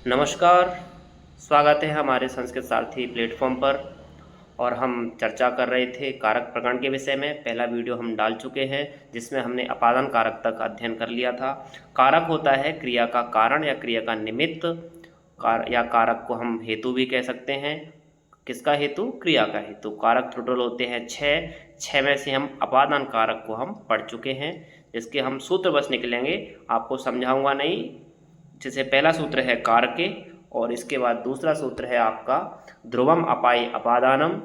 नमस्कार। स्वागत है हमारे संस्कृत सारथी प्लेटफॉर्म पर। और हम चर्चा कर रहे थे कारक प्रकरण के विषय में। पहला वीडियो हम डाल चुके हैं जिसमें हमने अपादान कारक तक अध्ययन कर लिया था। कारक होता है क्रिया का कारण या क्रिया का निमित्त, या कारक को हम हेतु भी कह सकते हैं। किसका हेतु? क्रिया का हेतु। कारक टोटल होते हैं 6 में से हम अपादान कारक को हम पढ़ चुके हैं, जिसके हम सूत्र बस निकलेंगे, आपको समझाऊंगा नहीं। जैसे पहला सूत्र है कारके, और इसके बाद दूसरा सूत्र है आपका ध्रुवम अपाई अपादानम,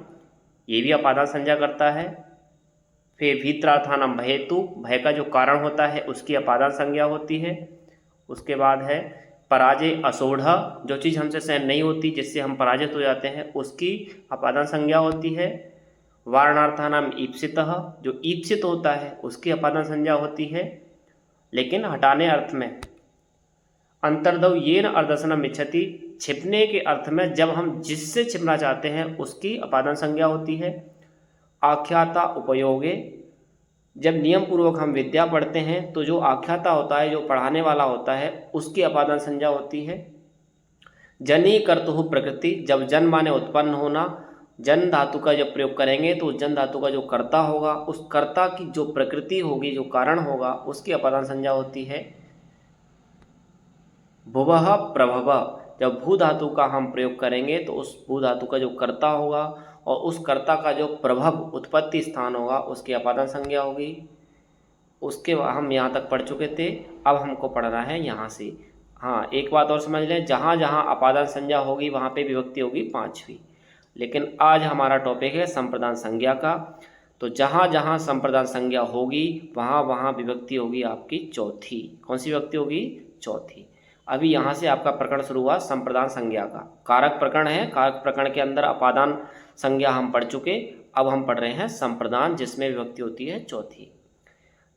ये भी अपादान संज्ञा करता है। फिर भीत्रार्थानम भयतु, भय का जो कारण होता है उसकी अपादान संज्ञा होती है। उसके बाद है पराजय असोढ़, जो चीज़ हमसे सहन नहीं होती, जिससे हम पराजित हो जाते हैं, उसकी अपादान संज्ञा होती है। वारणार्थानाम ईप्सितः, जो ईप्सित होता है उसकी अपादान संज्ञा होती है। लेकिन हटाने अर्थ में अंतर्दव येन अर्दर्शनम इच्छति, छिपने के अर्थ में जब हम जिससे छिपना चाहते हैं उसकी अपादान संज्ञा होती है। आख्याता उपयोगे, जब नियम पूर्वक हम विद्या पढ़ते हैं तो जो आख्याता होता है, जो पढ़ाने वाला होता है, उसकी अपादान संज्ञा होती है। जनी कर्तुः प्रकृति, जब जन माने उत्पन्न होना, जन धातु का जब प्रयोग करेंगे तो जन धातु का जो कर्ता होगा, उस कर्ता की जो प्रकृति होगी, जो कारण होगा, उसकी अपादान संज्ञा होती है। भुवः प्रभव, जब भू धातु का हम प्रयोग करेंगे तो उस भू धातु का जो कर्ता होगा और उस कर्ता का जो प्रभव उत्पत्ति स्थान होगा, उसकी अपादान संज्ञा होगी। उसके बाद हम यहाँ तक पढ़ चुके थे, अब हमको पढ़ना है यहाँ से। हाँ, एक बात और समझ लें, जहाँ जहाँ अपादान संज्ञा होगी वहाँ पे विभक्ति होगी पांचवी। लेकिन आज हमारा टॉपिक है संप्रदान संज्ञा का, तो जहाँ जहाँ संप्रदान संज्ञा होगी वहाँ वहाँ विभक्ति होगी आपकी चौथी। कौन सी विभक्ति होगी? चौथी। अभी यहाँ से आपका प्रकरण शुरू हुआ संप्रदान संज्ञा का। कारक प्रकरण है, कारक प्रकरण के अंदर अपादान संज्ञा हम पढ़ चुके। अब हम पढ़ रहे हैं संप्रदान, जिसमें विभक्ति होती है चौथी।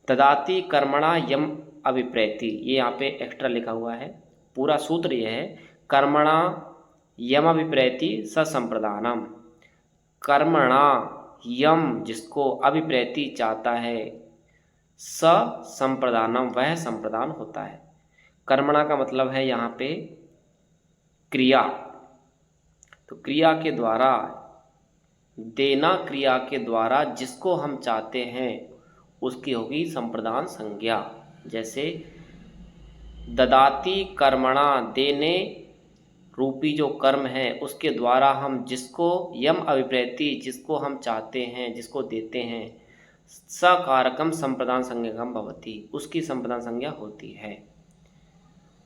ददाति कर्मणा यम अभिप्रेति, ये यहाँ पे एक्स्ट्रा लिखा हुआ है। पूरा सूत्र ये है, कर्मणा यम अभिप्रेति स संप्रदानम। कर्मणा यम, जिसको अभिप्रेति चाहता है, स संप्रदानम, वह संप्रदान होता है। कर्मणा का मतलब है यहाँ पे क्रिया, तो क्रिया के द्वारा, देना क्रिया के द्वारा जिसको हम चाहते हैं उसकी होगी संप्रदान संज्ञा। जैसे ददाति कर्मणा, देने रूपी जो कर्म है उसके द्वारा हम जिसको, यम अभिप्रेति, जिसको हम चाहते हैं, जिसको देते हैं, सकारकम संप्रदान संज्ञकम भवति, उसकी संप्रदान संज्ञा होती है।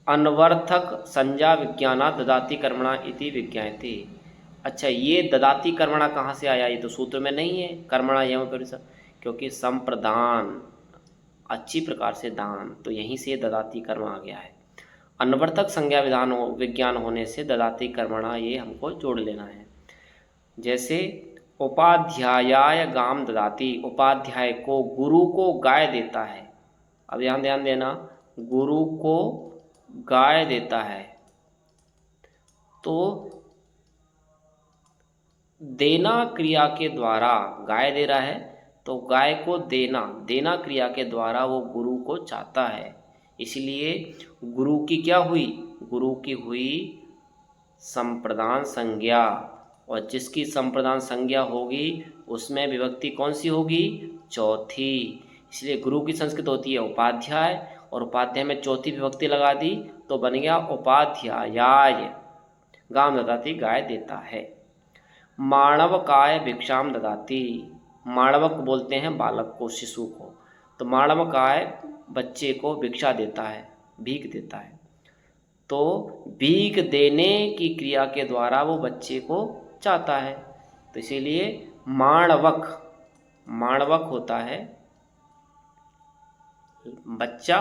अनवर्थक संज्ञा विज्ञाना ददाति कर्मणा इति विज्ञायते। अच्छा, ये ददाति कर्मणा कहाँ से आया? ये तो सूत्र में नहीं है। कर्मणा यम परिसर, क्योंकि संप्रदान अच्छी प्रकार से दान, तो यहीं से ददाति कर्म आ गया है। अनवर्थक संज्ञा विधान विज्ञान होने से ददाति कर्मणा ये हमको जोड़ लेना है। जैसे उपाध्यायाय गाम ददाति, उपाध्याय को, गुरु को गाय देता है। अब यहाँ ध्यान देना, गुरु को गाय देता है, तो देना क्रिया के द्वारा, गाय दे रहा है तो गाय को देना, देना क्रिया के द्वारा वो गुरु को चाहता है, इसलिए गुरु की क्या हुई? गुरु की हुई संप्रदान संज्ञा। और जिसकी संप्रदान संज्ञा होगी उसमें विभक्ति कौन सी होगी? चौथी। इसलिए गुरु की संस्कृत होती है उपाध्याय, और उपाध्याय में चौथी विभक्ति लगा दी तो बन गया उपाध्यायाय। गाम ददाति, गाय देता है। माणवकाय भिक्षाम ददाति, माणवक बोलते हैं बालक को, शिशु को, तो माणवकाय बच्चे को भिक्षा देता है, भीख देता है। तो भीख देने की क्रिया के द्वारा वो बच्चे को चाहता है, तो इसीलिए माणवक, माणवक होता है बच्चा,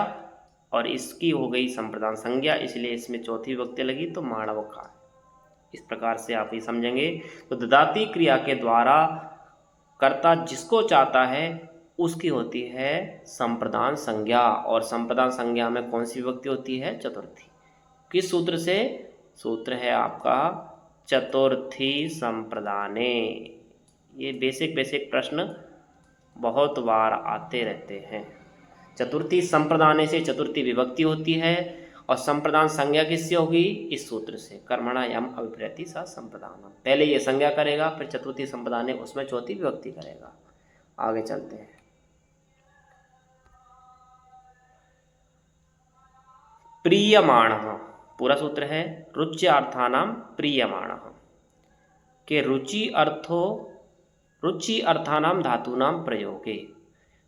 और इसकी हो गई संप्रदान संज्ञा, इसलिए इसमें चौथी विभक्ति लगी तो माणवका। इस प्रकार से आप ये समझेंगे। तो ददाति क्रिया के द्वारा कर्ता जिसको चाहता है उसकी होती है संप्रदान संज्ञा, और संप्रदान संज्ञा में कौन सी विभक्ति होती है? चतुर्थी। किस सूत्र से? सूत्र है आपका चतुर्थी संप्रदाने। ये बेसिक प्रश्न बहुत बार आते रहते हैं। चतुर्थी संप्रदाने से चतुर्थी विभक्ति होती है, और संप्रदान संज्ञा किससे होगी? इस सूत्र से, कर्मणा यम अभिप्रति सा संप्रदानम। पहले ये संज्ञा करेगा, फिर चतुर्थी संप्रदान है उसमें चौथी विभक्ति करेगा। आगे चलते हैं। प्रीयमाणः, पूरा सूत्र है रुच्यार्थानाम प्रीयमाणः के रुचि अर्थानाम धातूनाम प्रयोगे।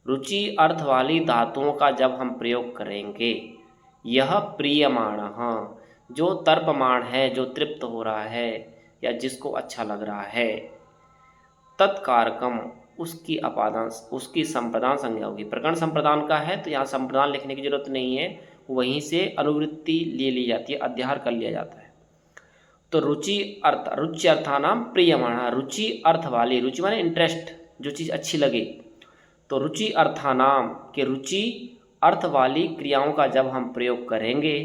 रुचि अर्थ वाली धातुओं का जब हम प्रयोग करेंगे, यह प्रीयमाणः, जो तर्पमाण है, जो तृप्त हो रहा है या जिसको अच्छा लग रहा है, तत्कारकम, उसकी संप्रदान संज्ञा होगी। प्रकरण संप्रदान का है तो यहाँ संप्रदान लिखने की जरूरत नहीं है, वहीं से अनुवृत्ति ले ली जाती है, अध्यार कर लिया जाता है। तो रुचि अर्थानाम प्रियमाणः, रुचि अर्थ वाली, रुचि माने इंटरेस्ट, जो चीज़ अच्छी लगे। तो रुचि अर्थानाम के रुचि अर्थ वाली क्रियाओं का जब हम प्रयोग करेंगे,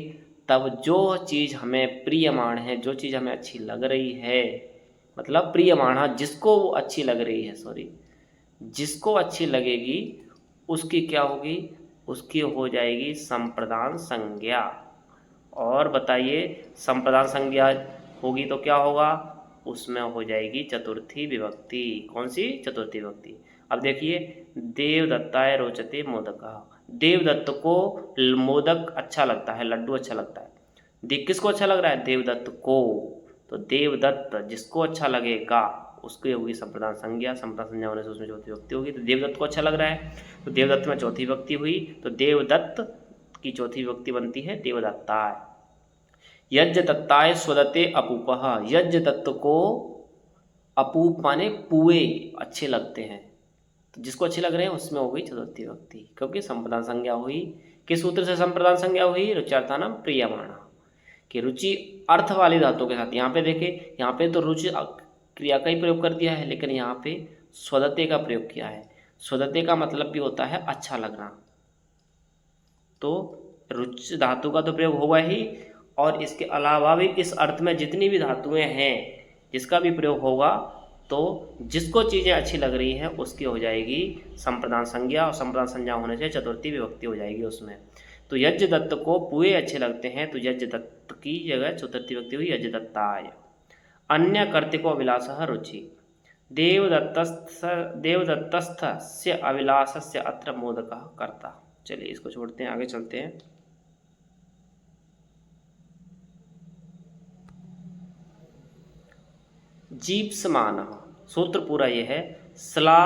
तब जो चीज़ हमें प्रियमाण है, जो चीज़ हमें अच्छी लग रही है, मतलब प्रियमाणः, जिसको वो अच्छी लग रही है, जिसको अच्छी लगेगी उसकी क्या होगी? उसकी हो जाएगी संप्रदान संज्ञा। और बताइए, संप्रदान संज्ञा होगी तो क्या होगा? उसमें हो जाएगी चतुर्थी विभक्ति। कौन सी? चतुर्थी विभक्ति। अब देखिए, देवदत्ताय रोचते मोदकः, देवदत्त को मोदक अच्छा लगता है, लड्डू अच्छा लगता है। किसको अच्छा लग रहा है? देवदत्त को। तो देवदत्त, जिसको अच्छा लगेगा उसकी होगी संप्रदान संज्ञा। संप्रदान संज्ञा होने से उसमें चौथी विभक्ति होगी। तो देवदत्त को अच्छा लग रहा है, तो देवदत्त में चौथी विभक्ति हुई, तो देवदत्त की चौथी विभक्ति बनती है देवदत्ताय। यज्ञ दत्ताय स्वदते अपूपः, यज्ञ दत्त को अपूप माने पुए अच्छे लगते हैं, तो जिसको अच्छे लग रहे हैं उसमें हो गई चतुर्थी विभक्ति, क्योंकि संप्रदान संज्ञा हुई। किस सूत्र से संप्रदान संज्ञा हुई? रुच्यार्थानाम प्रियमाणः कि रुचि अर्थ वाली धातु के साथ। यहाँ पे देखें, यहाँ पे तो रुचि क्रिया का ही प्रयोग कर दिया है, लेकिन यहाँ पे स्वदते का प्रयोग किया है। स्वदते का मतलब भी होता है अच्छा लगना। तो रुचि धातु का तो प्रयोग होगा ही, और इसके अलावा भी इस अर्थ में जितनी भी धातुएं हैं, जिसका भी प्रयोग होगा, तो जिसको चीज़ें अच्छी लग रही हैं उसकी हो जाएगी संप्रदान संज्ञा, और संप्रदान संज्ञा होने से चतुर्थी विभक्ति हो जाएगी उसमें। तो यज्ञ दत्त को पुए अच्छे लगते हैं, तो यज्ञ दत्त की जगह चतुर्थी विभक्ति हुई यज्ञ दत्ताय। अन्य कर्तिको अभिलाषः रुचि, देवदत्तस्य अभिलाषस्य अत्र मोदकः कर्ता। चलिए इसको छोड़ते हैं, आगे चलते हैं। जीप्समानः, सूत्र पूरा ये है, स्ला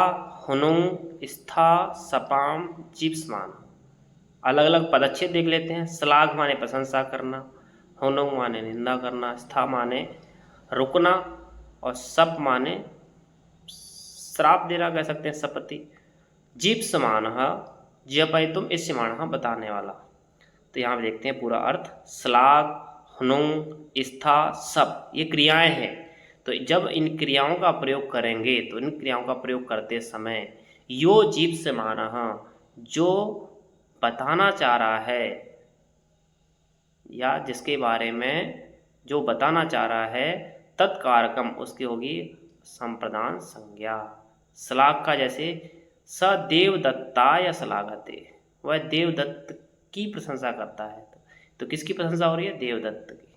हुनुंग स्था सपाम जीप्समान। अलग अलग पदच्छेद देख लेते हैं। श्लाघ माने प्रशंसा करना, हुनुंग माने निंदा करना, स्था माने रुकना, और सप माने श्राप देना, कह सकते हैं सपति। जीप्समानः ज्यपयितुम इष्यमाणः, बताने वाला। तो यहाँ पे देखते हैं पूरा अर्थ। श्लाघ, हुनुंग, स्था, सप, ये क्रियाएं हैं। तो जब इन क्रियाओं का प्रयोग करेंगे, तो इन क्रियाओं का प्रयोग करते समय यो जीप्समानः, जो बताना चाह रहा है या जिसके बारे में जो बताना चाह रहा है, तत्कारकम, उसकी होगी संप्रदान संज्ञा। श्लाघ का जैसे स देवदत्ताय श्लाघते, वह देवदत्त की प्रशंसा करता है। तो किसकी प्रशंसा हो रही है? देवदत्त की।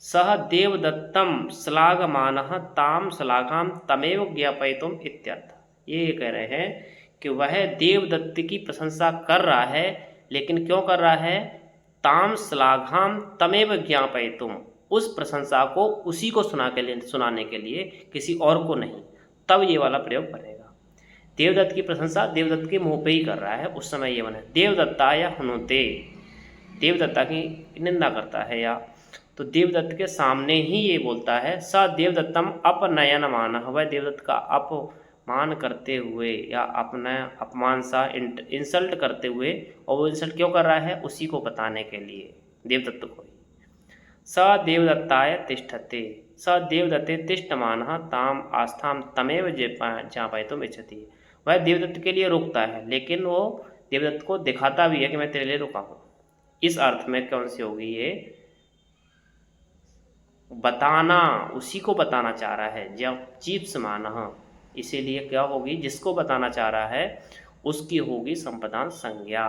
सह देवदत्तम श्लाघमानः ताम श्लाघाम तमेव ज्ञापयितुम इत्यर्थ। ये कह रहे हैं कि वह देवदत्त की प्रशंसा कर रहा है, लेकिन क्यों कर रहा है? ताम श्लाघाम तमेव ज्ञापयितुम, उस प्रशंसा को उसी को सुनाने के लिए, किसी और को नहीं। तब ये वाला प्रयोग करेगा। देवदत्त की प्रशंसा देवदत्त के मुंह पे ही कर रहा है, उस समय ये बना देवदत्ता या हुनुते, देवदत्ता की निंदा करता है, या तो देवदत्त के सामने ही ये बोलता है। स देवदत्तम अपनयनमानः, वह देवदत्त का अपमान करते हुए या अपना अपमान सा इंसल्ट करते हुए, और वो इंसल्ट क्यों कर रहा है? उसी को बताने के लिए, देवदत्त को। स देवदत्ताय तिष्ठते, स देवदत्ते तिष्ठमानः ताम आस्थाम तमेव ज्ञापयितुम इच्छति, वह देवदत्त के लिए रुकता है, लेकिन वो देवदत्त को दिखाता भी है कि मैं तेरे लिए रुका हूँ। इस अर्थ में कौन सी होगी? ये बताना, उसी को बताना चाह रहा है। जब जीप्समानः, इसीलिए क्या होगी? जिसको बताना चाह रहा है उसकी होगी संप्रदान संज्ञा।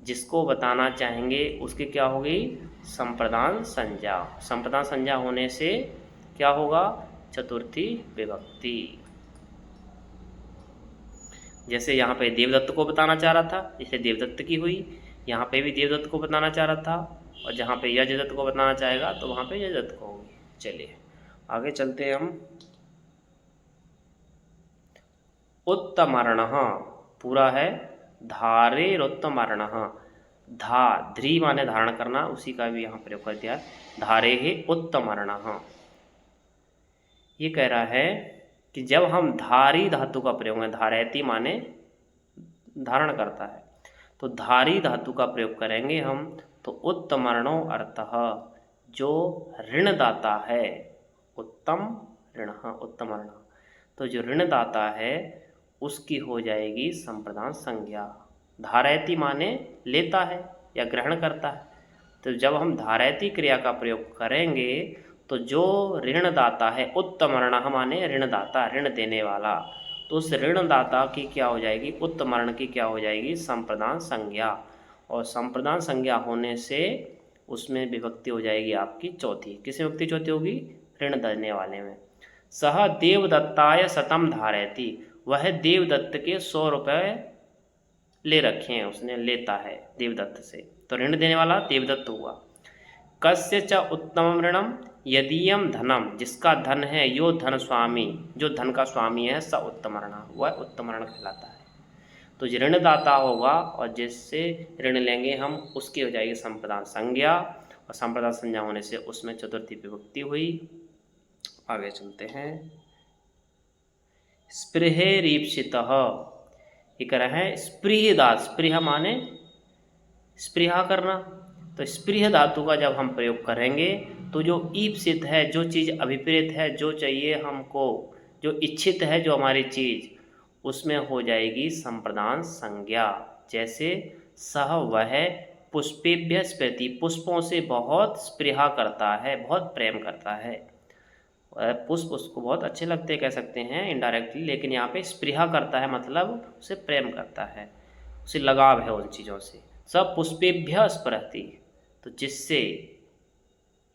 जिसको बताना चाहेंगे उसकी क्या होगी, संप्रदान संज्ञा। संप्रदान संज्ञा होने से क्या होगा, चतुर्थी विभक्ति। जैसे यहाँ पे देवदत्त को बताना चाह रहा था, इसलिए देवदत्त की हुई। यहाँ पे भी देवदत्त को बताना चाह रहा था, और जहाँ पे यजदत्त को बताना चाहेगा तो वहाँ पे यजदत्त को होगी। चलिए आगे चलते हैं हम। उत्तमर्णः पूरा है, धारेरुत्तमर्णः। धा ध्री माने धारण करना, उसी का भी यहाँ प्रयोग कर दिया। धारेः उत्तमर्णः। ये कह रहा है कि जब हम धारी धातु का प्रयोग है, धारयति माने धारण करता है, तो धारी धातु का प्रयोग करेंगे हम तो उत्तमर्णो अर्थः, जो ऋणदाता है, उत्तम ऋण, उत्तमर्ण, तो जो ऋणदाता है उसकी हो जाएगी संप्रदान संज्ञा। धारयति माने लेता है या ग्रहण करता है, तो जब हम धारयति क्रिया का प्रयोग करेंगे तो जो ऋणदाता है, उत्तमर्ण माने ऋणदाता, ऋण देने वाला, तो उस ऋणदाता की क्या हो जाएगी, उत्तमर्ण की क्या हो जाएगी, संप्रदान संज्ञा। और संप्रदान संज्ञा होने से उसमें विभक्ति हो जाएगी आपकी चौथी। किस में विभक्ति चौथी होगी, ऋण देने वाले में। सह देवदत्ताय शतम धारयति, वह देवदत्त के 100 रुपये ले रखे हैं, उसने लेता है देवदत्त से, तो ऋण देने वाला देवदत्त हुआ। कस्य च उत्तमम ऋणम, यदीयम धनम, जिसका धन है, यो धन स्वामी, जो धन का स्वामी है, स उत्तमर्ण, वह उत्तमर्ण कहलाता है। तो जो ऋणदाता होगा और जिससे ऋण लेंगे हम, उसकी हो जाएगी संप्रदान संज्ञा, और संप्रदान संज्ञा होने से उसमें चतुर्थी विभक्ति हुई। आगे चलते हैं। स्पृहेरीप्सितः, ये कह रहा है स्पृहदात, स्पृह माने स्पृहा करना, तो स्पृह धातु का जब हम प्रयोग करेंगे तो जो ईप्सित है, जो चीज़ अभिप्रेत है, जो चाहिए हमको, जो इच्छित है, जो हमारी चीज़, उसमें हो जाएगी संप्रदान संज्ञा। जैसे सह वह पुष्पेभ्य स्पृहति, पुष्पों से बहुत स्पृहा करता है, बहुत प्रेम करता है। पुष्प उसको बहुत अच्छे लगते कह सकते हैं इनडायरेक्टली, लेकिन यहाँ पे स्पृहा करता है मतलब उसे प्रेम करता है, उसे लगाव है उन चीज़ों से। सब पुष्पेभ्य स्पृहति, तो जिससे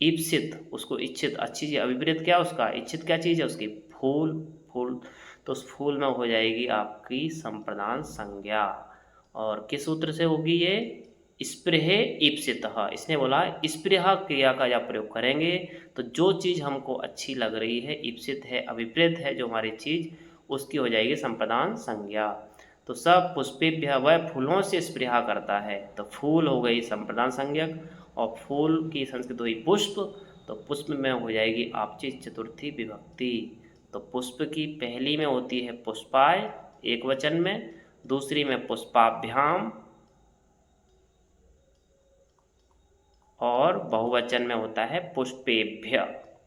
ईप्सित, उसको इच्छित, अच्छी चीज़, अभिप्रेत क्या उसका, इच्छित क्या चीज़ है उसकी, फूल, फूल, तो उस फूल में हो जाएगी आपकी संप्रदान संज्ञा। और किस सूत्र से होगी ये, स्पृहे ईप्सितः, इसने बोला स्पृहा क्रिया का जब प्रयोग करेंगे तो जो चीज़ हमको अच्छी लग रही है, ईप्सित है, अभिप्रेत है जो हमारी चीज़, उसकी हो जाएगी संप्रदान संज्ञा। तो सब पुष्पेभ्य, वह फूलों से स्पृहा करता है, तो फूल हो गई संप्रदान संज्ञक, और फूल की संस्कृत हुई पुष्प, तो पुष्प में हो जाएगी आपकी चतुर्थी विभक्ति। तो पुष्प की पहली में होती है पुष्पाय एक वचन में, दूसरी में पुष्पाभ्याम, और बहुवचन में होता है पुष्पेभ्य।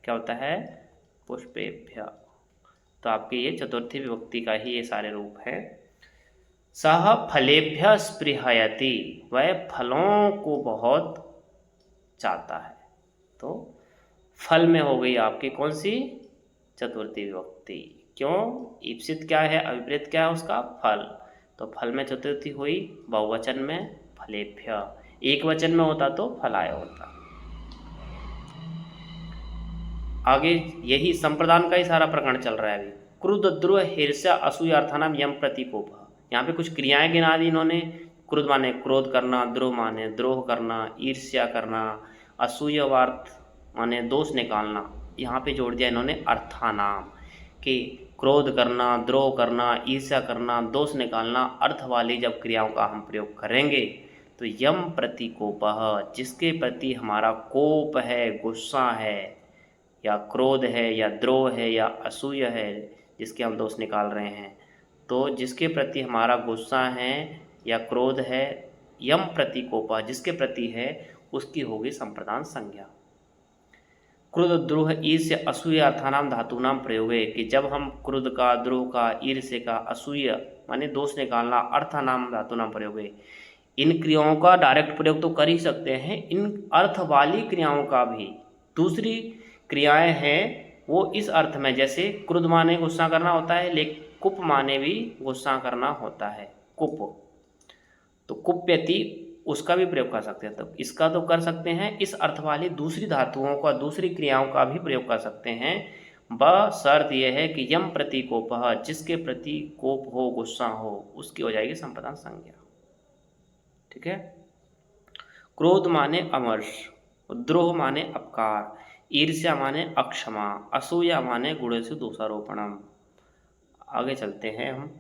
क्या होता है, पुष्पेभ्य। तो आपके ये चतुर्थी विभक्ति का ही ये सारे रूप हैं। सह फलेभ्य स्पृहयति, वह फलों को बहुत चाहता है, तो फल में हो गई आपकी कौन सी, चतुर्थी विभक्ति। क्यों, ईप्सित क्या है, अभिप्रेत क्या है उसका, फल, तो फल में चतुर्थी हुई, बहुवचन में फलेभ्य, एक वचन में होता तो फलाय होता। आगे यही संप्रदान का ही सारा प्रकरण चल रहा है अभी। क्रुद्ध द्रोह हिर्ष्या असूया अर्थानाम यम प्रतीकोप, यहाँ पे कुछ क्रियाएं गिना दी इन्होंने। क्रुद्ध माने क्रोध करना, द्रोह माने द्रोह करना, ईर्ष्या करना, असूयवार्थ माने दोष निकालना, यहाँ पे जोड़ दिया इन्होंने अर्थानाम, कि क्रोध करना, द्रोह करना, ईर्ष्या करना, दोष निकालना, अर्थ वाली जब क्रियाओं का हम प्रयोग करेंगे तो यम प्रतिकोपः, जिसके प्रति हमारा कोप है, गुस्सा है, या क्रोध है, या द्रोह है, या असूय है, जिसके हम दोष निकाल रहे हैं, तो जिसके प्रति हमारा गुस्सा है या क्रोध है, यम प्रतिकोपः, जिसके प्रति है, उसकी होगी संप्रदान संज्ञा। क्रोध द्रोह ईर्ष्या असूय अर्थानाम धातुनाम प्रयोगे, कि जब हम क्रोध का, द्रोह का, ईर्ष्या का, असूय माने दोष निकालना, अर्थानाम धातुनाम प्रयोगे, इन क्रियाओं का डायरेक्ट प्रयोग तो कर ही सकते हैं, इन अर्थ वाली क्रियाओं का भी दूसरी क्रियाएं हैं वो इस अर्थ में, जैसे क्रोध माने गुस्सा करना होता है, लेकिन कुप माने भी गुस्सा करना होता है, कुप, तो कुप्यति उसका भी प्रयोग कर सकते हैं। तो इसका तो कर सकते हैं, इस अर्थ वाली दूसरी धातुओं का, दूसरी क्रियाओं का भी प्रयोग कर सकते हैं। शर्त यह है कि यम प्रतिकोपः, जिसके प्रति कोप हो, गुस्सा हो, उसकी हो जाएगी संप्रदान संज्ञा। ठीक है। क्रोध माने अमर्ष, द्रोह माने अपकार, ईर्ष्या माने अक्षमा, असूया माने गुणेषु दोषारोपणम। आगे चलते हैं हम।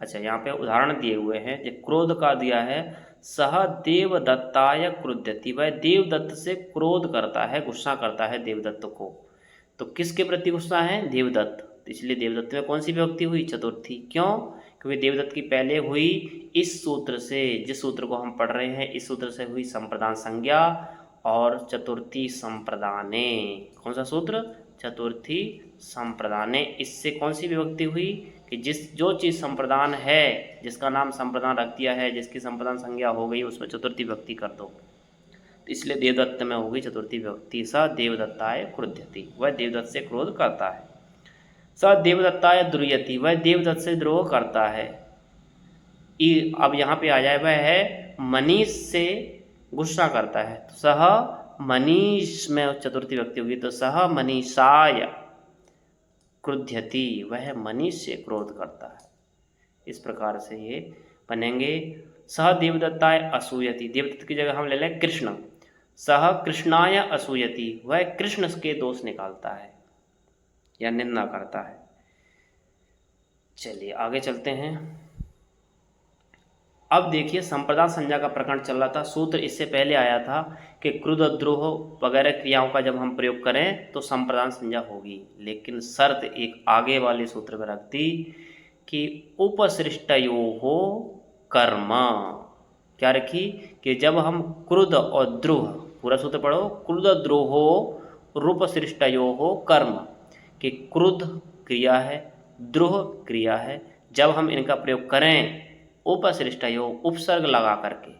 अच्छा, यहाँ पे उदाहरण दिए हुए हैं। जो क्रोध का दिया है, सह देवदत्ताय क्रुध्यति, वह देवदत्त से क्रोध करता है, गुस्सा करता है देवदत्त को। तो किसके प्रति गुस्सा है? देवदत्त। इसलिए देवदत्त में कौन सी विभक्ति हुई? चतुर्थी। क्यों? क्योंकि देवदत्त की पहले हुई इस सूत्र से, जिस सूत्र को हम पढ़ रहे हैं, इस सूत्र से हुई संप्रदान संज्ञा, और चतुर्थी संप्रदाने। कौन सा सूत्र? चतुर्थी संप्रदाने। इससे कौन सी विभक्ति हुई? कि जो चीज़ संप्रदान है, जिसका नाम संप्रदान रख दिया है, जिसकी संप्रदान संज्ञा हो गई, उसमें चतुर्थी विभक्ति कर दो। इसलिए देवदत्त में होगी चतुर्थी विभक्ति। स देवदत्ताय क्रुध्यति, वह देवदत्त से क्रोध करता है। स देवदत्ताय द्रुयति, वह देवदत्त से द्रोह करता है। अब यहाँ पे आ जाए, वह है मनीष से गुस्सा करता है। तो सह मनीष में चतुर्थी विभक्ति होगी, तो सह मनीषाय क्रुध्यति, वह मनीष से क्रोध करता है। इस प्रकार से ये बनेंगे। सह देवदत्ताय असूयति, देवदत्त की जगह हम ले लें कृष्ण। सह कृष्णाय असूयति, वह कृष्ण के दोष निकालता है या निंदा करता है। चलिए आगे चलते हैं। अब देखिए, संप्रदान संज्ञा का प्रकरण चल रहा था। सूत्र इससे पहले आया था कि क्रुद्ध, द्रोह वगैरह क्रियाओं का जब हम प्रयोग करें तो संप्रदान संज्ञा होगी, लेकिन शर्त एक आगे वाले सूत्र में रख दी कि उपसृष्टयोः कर्म। क्या रखी? कि जब हम क्रुद्ध और द्रोह, पूरा सूत्र पढ़ो, क्रुद्ध द्रोहो रूपसृष्टयोः कर्म, कि क्रुद्ध क्रिया है, द्रोह क्रिया है, जब हम इनका प्रयोग करें उपसृष्टयो, उपसर्ग लगा करके,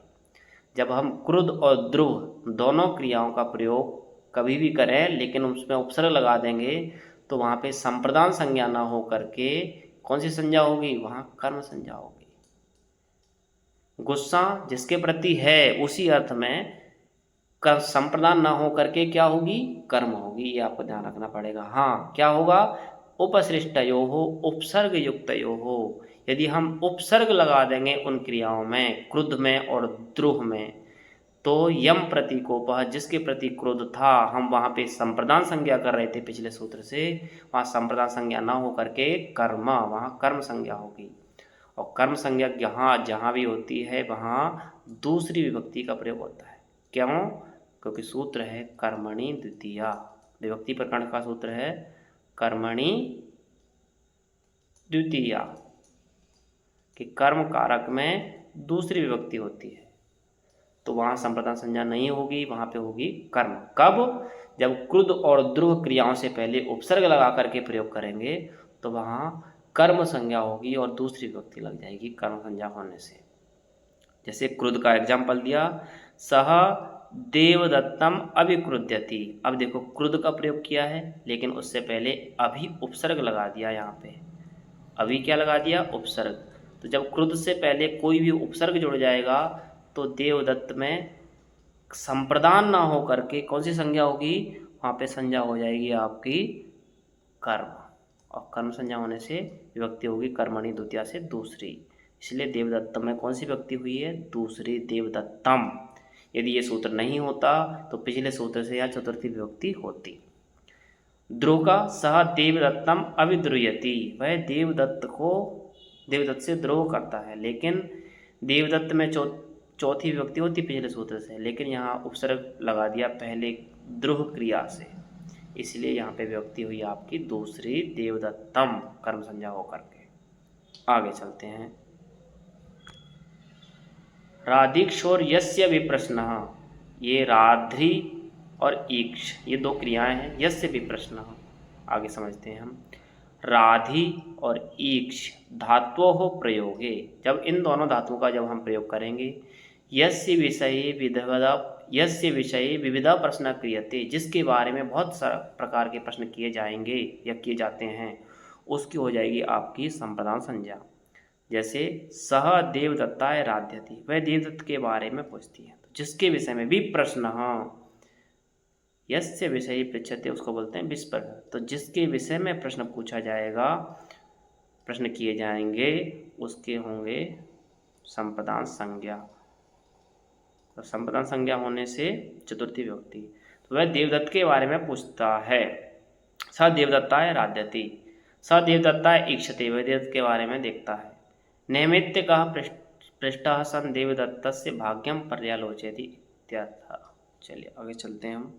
जब हम क्रुद्ध और द्रोह दोनों क्रियाओं का प्रयोग कभी भी करें, लेकिन उसमें उपसर्ग लगा देंगे, तो वहाँ पे संप्रदान संज्ञा ना हो करके कौन सी संज्ञा होगी? वहाँ कर्म संज्ञा होगी। गुस्सा जिसके प्रति है, उसी अर्थ में संप्रदान ना हो करके क्या होगी? कर्म होगी। ये आपको ध्यान रखना पड़ेगा। हाँ, क्या होगा? उपसृष्टयोः, उपसर्ग युक्तयोः। यदि हम उपसर्ग लगा देंगे उन क्रियाओं में, क्रुद्ध में और द्रोह में, तो यम प्रतिकोपः, जिसके प्रति क्रोध था, हम वहाँ पे संप्रदान संज्ञा कर रहे थे पिछले सूत्र से, वहाँ संप्रदान संज्ञा ना हो करके कर्म, वहाँ कर्म संज्ञा होगी। और कर्म संज्ञा जहाँ भी होती है, वहाँ दूसरी विभक्ति का प्रयोग होता है। क्यों? क्योंकि सूत्र है कर्मणि द्वितीया, विभक्ति प्रकरण का सूत्र है कर्मणि द्वितीया, कि कर्म कारक में दूसरी विभक्ति होती है, तो वहाँ संप्रदान संज्ञा नहीं होगी, वहाँ पे होगी कर्म। कब? जब क्रुद्ध और द्रोह क्रियाओं से पहले उपसर्ग लगा करके प्रयोग करेंगे, तो वहाँ कर्म संज्ञा होगी और दूसरी विभक्ति लग जाएगी कर्म संज्ञा होने से। जैसे क्रुद्ध का एग्जाम्पल दिया, सह देवदत्तम अभिक्रुध्यति। अब देखो, क्रुद्ध का प्रयोग किया है, लेकिन उससे पहले अभी उपसर्ग लगा दिया। यहाँ पे अभी क्या लगा दिया? उपसर्ग। तो जब क्रुद्ध से पहले कोई भी उपसर्ग जुड़ जाएगा, तो देवदत्त में संप्रदान ना हो करके कौन सी संज्ञा होगी? वहाँ पे संज्ञा हो जाएगी आपकी कर्म, और कर्म संज्ञा होने से विभक्ति होगी कर्मणि द्वितीया से दूसरी। इसलिए देवदत्त में कौन सी विभक्ति हुई है? दूसरी, देवदत्तम। यदि ये सूत्र नहीं होता तो पिछले सूत्र से यह चतुर्थी विभक्ति होती। द्रोह का, सह देवदत्तम अभिद्रुयति, वह देवदत्त से द्रोह करता है, लेकिन देवदत्त में चौथी विभक्ति होती पिछले सूत्र से, लेकिन यहाँ उपसर्ग लगा दिया पहले द्रोह क्रिया से, इसलिए यहाँ पे विभक्ति हुई आपकी दूसरी, देवदत्तम, कर्म संज्ञा होकर के। आगे चलते हैं। राधिक्षोर यस्य विप्रश्नः, ये राध्री और ईक्ष, ये दो क्रियाएं हैं। यस्य विप्रश्नः, आगे समझते हैं हम। राधि और ईक्ष धात्वोः प्रयोगे, जब इन दोनों धातुओं का जब हम प्रयोग करेंगे, यस्य विषये विविधा प्रश्न क्रियते, जिसके बारे में बहुत सारे प्रकार के प्रश्न किए जाएंगे या किए जाते हैं, उसकी हो जाएगी आपकी संप्रदान संज्ञा। जैसे सह देवदत्ताय राध्यति, वह देवदत्त के बारे में पूछती है। तो जिसके विषय में भी प्रश्न, यस्य विषय पृच्छते उसको बोलते हैं विस्प्रश्न। तो जिसके विषय में प्रश्न पूछा जाएगा, प्रश्न किए जाएंगे, उसके होंगे संप्रदान संज्ञा। तो संप्रदान संज्ञा होने से चतुर्थी विभक्ति। तो वह देवदत्त के बारे में पूछता है। स देवदत्ताय राध्यति, स देवदत्ताय ईक्षते, वह देवदत्त के बारे में देखता है। नैमित्य कहा पृष्ठः सन देवदत्तस्य भाग्यम पर्यालोचयति इत्यर्थः। चलिए आगे चलते हैं हम।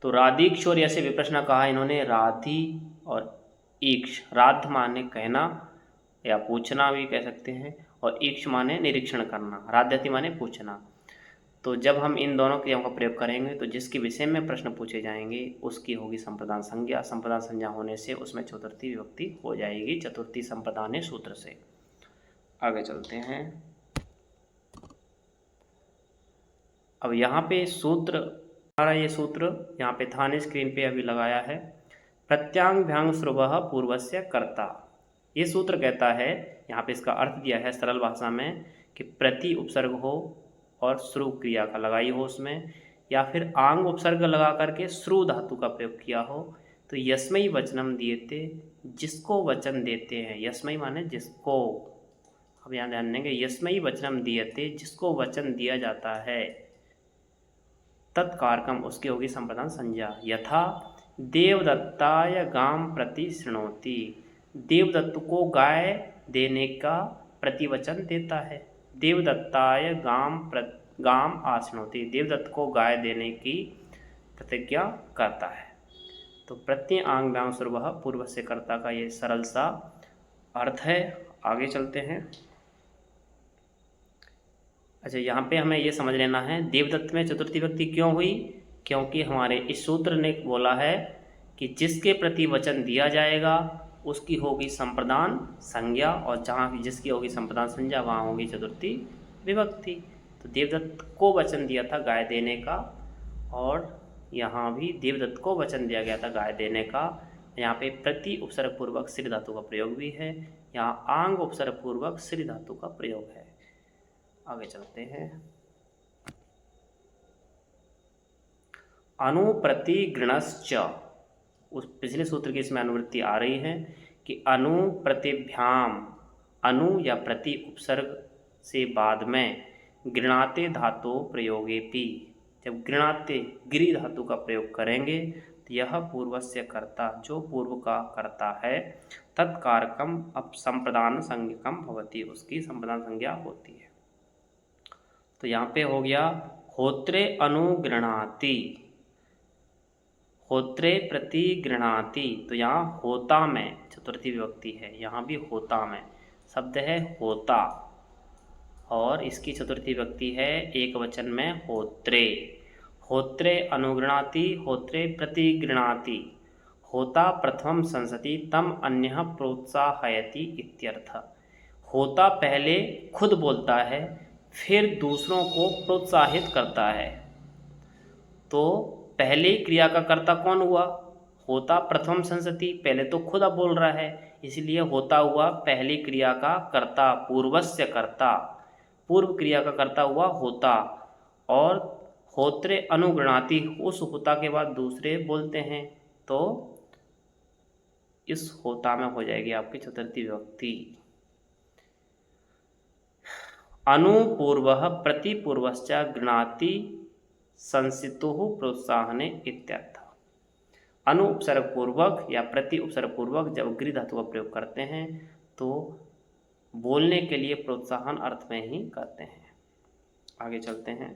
तो राधीक्ष और ऐसे विप्रश्न कहा इन्होंने। राधि और ईक्ष, राध माने कहना या पूछना भी कह सकते हैं, और ईक्ष माने निरीक्षण करना, राध्यति माने पूछना। तो जब हम इन दोनों क्रियाओं का प्रयोग करेंगे तो जिसके विषय में प्रश्न पूछे जाएंगे उसकी होगी संप्रदान संज्ञा। संप्रदान संज्ञा होने से उसमें चतुर्थी विभक्ति हो जाएगी, चतुर्थी संप्रदान सूत्र से। आगे चलते हैं। अब यहाँ पे सूत्र, हमारा ये सूत्र यहाँ पे था, स्क्रीन पे अभी लगाया है। प्रत्यांभ्यांग श्रुवः पूर्वस्य कर्ता, ये सूत्र कहता है, यहाँ पे इसका अर्थ दिया है सरल भाषा में कि प्रति उपसर्ग हो और श्रु क्रिया का लगाई हो उसमें, या फिर आंग उपसर्ग लगा करके श्रु धातु का प्रयोग किया हो। तो यस्मई वचनम दीयते, जिसको वचन देते हैं, यस्मई माने जिसको, अब यहाँ ध्यान देंगे, यस्मई वचनम दीयते, जिसको वचन दिया जाता है, तत्कारकम, उसकी होगी संप्रदान संज्ञा। यथा देवदत्ताय गाम प्रति शृणोति, देवदत्त को गाय देने का प्रतिवचन देता है। देवदत्ताय गाम आशृणोति, देवदत्त को गाय देने की प्रतिज्ञा करता है। तो प्रत्यय आंग व्यांग श्रुवः पूर्व से कर्ता का ये सरल सा अर्थ है। आगे चलते हैं। अच्छा, यहाँ पे हमें ये समझ लेना है देवदत्त में चतुर्थी विभक्ति क्यों हुई, क्योंकि हमारे इस सूत्र ने बोला है कि जिसके प्रति वचन दिया जाएगा उसकी होगी संप्रदान संज्ञा, और जहाँ जिसकी होगी संप्रदान संज्ञा वहाँ होगी चतुर्थी विभक्ति। तो देवदत्त को वचन दिया था गाय देने का, और यहाँ भी देवदत्त को वचन दिया गया था गाय देने का। यहाँ पे प्रति उपसर्ग पूर्वक श्री धातु का प्रयोग भी है, यहाँ आंग उपसर्ग पूर्वक श्री धातु का प्रयोग है। आगे चलते हैं। अनुप्रतिगृणश्च, उस पिछले सूत्र की इसमें अनुवृत्ति आ रही है कि अनुप्रतिभ्याम, अनु या प्रति उपसर्ग से बाद में गृणाते धातु प्रयोगेपि, जब गृणाते गिरी धातु का प्रयोग करेंगे तो यह पूर्वस्य कर्ता, जो पूर्व का कर्ता है, तत्कारकम अब संप्रदान संज्ञकम भवति, उसकी संप्रदान संज्ञा होती है। तो यहाँ पे हो गया होत्रे अनुगृणाति, होत्रे प्रति गृणाति। तो यहाँ होता में चतुर्थी विभक्ति है, यहाँ भी होता में शब्द है होता, और इसकी चतुर्थी विभक्ति है एक वचन में होत्रे। होत्रे अनुगृणाति, होत्रे प्रति गृणाति, होता प्रथम संसति तम अन्यः प्रोत्साहयति इत्यर्थ। होता पहले खुद बोलता है, फिर दूसरों को प्रोत्साहित करता है। तो पहले क्रिया का कर्ता कौन हुआ, होता प्रथम संसति, पहले तो खुद अब बोल रहा है, इसलिए होता हुआ पहली क्रिया का कर्ता, पूर्वस्य कर्ता, पूर्व क्रिया का कर्ता हुआ होता। और होत्रे अनुगृणाति, उस होता के बाद दूसरे बोलते हैं, तो इस होता में हो जाएगी आपकी चतुर्थी विभक्ति। अनुपूर्वः प्रतिपूर्वश्च गृणाति संसितुः प्रोत्साहने इत्यर्थ। अनु उपसर्ग पूर्वक या प्रति उपसर्ग पूर्वक जब गृह धातु का प्रयोग करते हैं तो बोलने के लिए प्रोत्साहन अर्थ में ही करते हैं। आगे चलते हैं।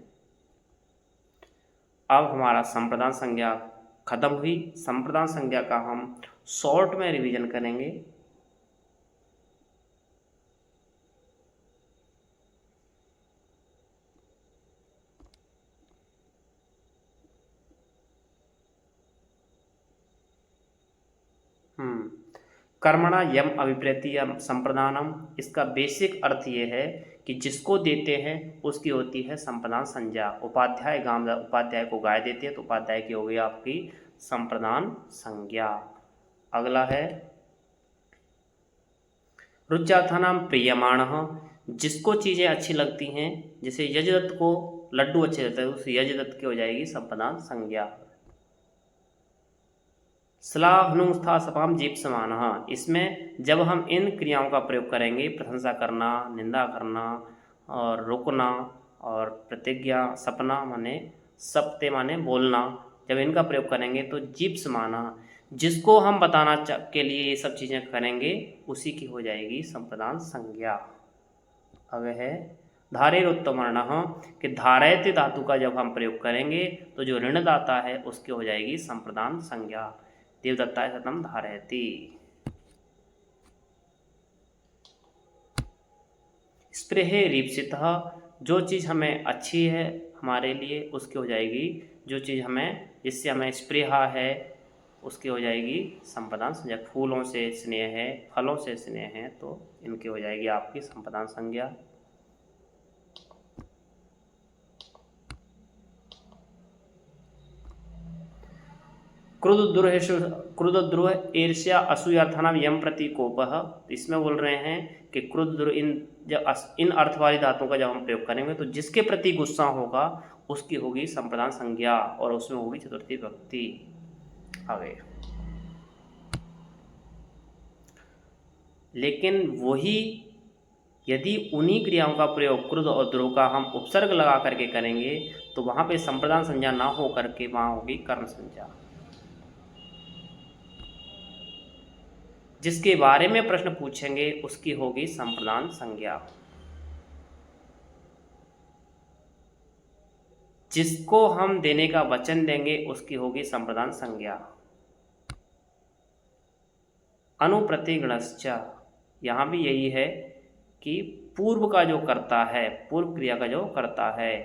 अब हमारा संप्रदान संज्ञा खत्म हुई। संप्रदान संज्ञा का हम शॉर्ट में रिवीजन करेंगे। कर्मणा यम अभिप्रेति यम संप्रदानम, इसका बेसिक अर्थ ये है कि जिसको देते हैं उसकी होती है संप्रदान संज्ञा। उपाध्याय गाम, उपाध्याय को गाय देते हैं तो उपाध्याय की हो गई आपकी संप्रदान संज्ञा। अगला है रुच्यार्थानाम प्रियमाणः, जिसको चीज़ें अच्छी लगती हैं, जैसे यजदत्त को लड्डू अच्छे लगते हैं, उस यजदत्त की हो जाएगी संपदान संज्ञा। श्लाघ्नुस्था सपाम जीप समान, इसमें जब हम इन क्रियाओं का प्रयोग करेंगे, प्रशंसा करना, निंदा करना और रोकना और प्रतिज्ञा, सपना माने सप्ते माने बोलना, जब इनका प्रयोग करेंगे तो जीप समाना, जिसको हम बताना के लिए ये सब चीज़ें करेंगे उसी की हो जाएगी संप्रदान संज्ञा। अब है धारेरुत्तमर्ण, कि धारयति धातु का जब हम प्रयोग करेंगे तो जो ऋण दाता है उसकी हो जाएगी संप्रदान संज्ञा। देवदत्ताय सतम धारयति। स्पृह रीप्सितः, जो चीज़ हमें अच्छी है हमारे लिए उसकी हो जाएगी, जो चीज़ हमें जिससे हमें स्पृहा है उसकी हो जाएगी संप्रदान संज्ञा। फूलों से स्नेह है, फलों से स्नेह है, तो इनकी हो जाएगी आपकी संप्रदान संज्ञा। क्रुद्रुह ईर्ष्या असूयार्थानाम यम प्रति कोपः, इसमें बोल रहे हैं कि क्रुद्र इन अर्थ वाली धातुओं का जब हम प्रयोग करेंगे तो जिसके प्रति गुस्सा होगा उसकी होगी संप्रदान संज्ञा और उसमें होगी चतुर्थी विभक्ति। आगे लेकिन वही यदि उन्हीं क्रियाओं का प्रयोग क्रुद्ध और द्रुह का हम उपसर्ग लगा करके करेंगे तो वहां पे संप्रदान संज्ञा ना हो करके वहां होगी कर्ण संज्ञा। जिसके बारे में प्रश्न पूछेंगे उसकी होगी संप्रदान संज्ञा। जिसको हम देने का वचन देंगे उसकी होगी संप्रदान संज्ञा। अनुप्रतिगणश्च, यहाँ भी यही है कि पूर्व का जो करता है, पूर्व क्रिया का जो करता है,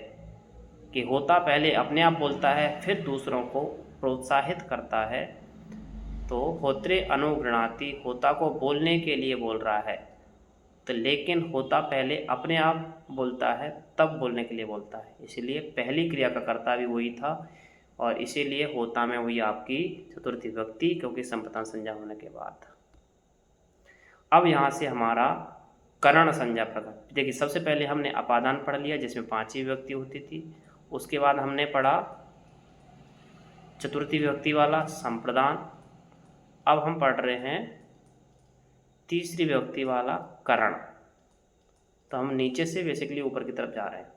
कि होता पहले अपने आप बोलता है फिर दूसरों को प्रोत्साहित करता है, तो होत्रे अनुगृणाति, होता को बोलने के लिए बोल रहा है, तो लेकिन होता पहले अपने आप बोलता है तब बोलने के लिए बोलता है, इसीलिए पहली क्रिया का कर्ता भी वही था और इसीलिए होता में हुई आपकी चतुर्थी विभक्ति, क्योंकि संप्रदान संज्ञा होने के बाद। अब यहाँ से हमारा करण संज्ञा प्रकट। देखिए सबसे पहले हमने अपादान पढ़ लिया जिसमें 5 विभक्ति होती थी, उसके बाद हमने पढ़ा चतुर्थी विभक्ति वाला संप्रदान, अब हम पढ़ रहे हैं तीसरी विभक्ति वाला करण। तो हम नीचे से बेसिकली ऊपर की तरफ जा रहे हैं।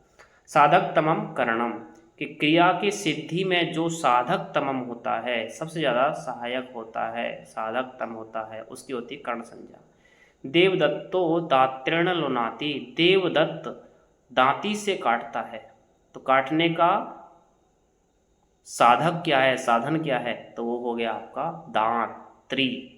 साधक तमम करणम, कि क्रिया की सिद्धि में जो साधक तमम होता है, सबसे ज़्यादा सहायक होता है, साधक तम होता है, उसकी होती कर्ण संज्ञा। देवदत्तो दात्रेण लुनाति, देवदत्त दांती से काटता है, तो काटने का साधक क्या है, साधन क्या है, तो वो हो गया आपका दात्री।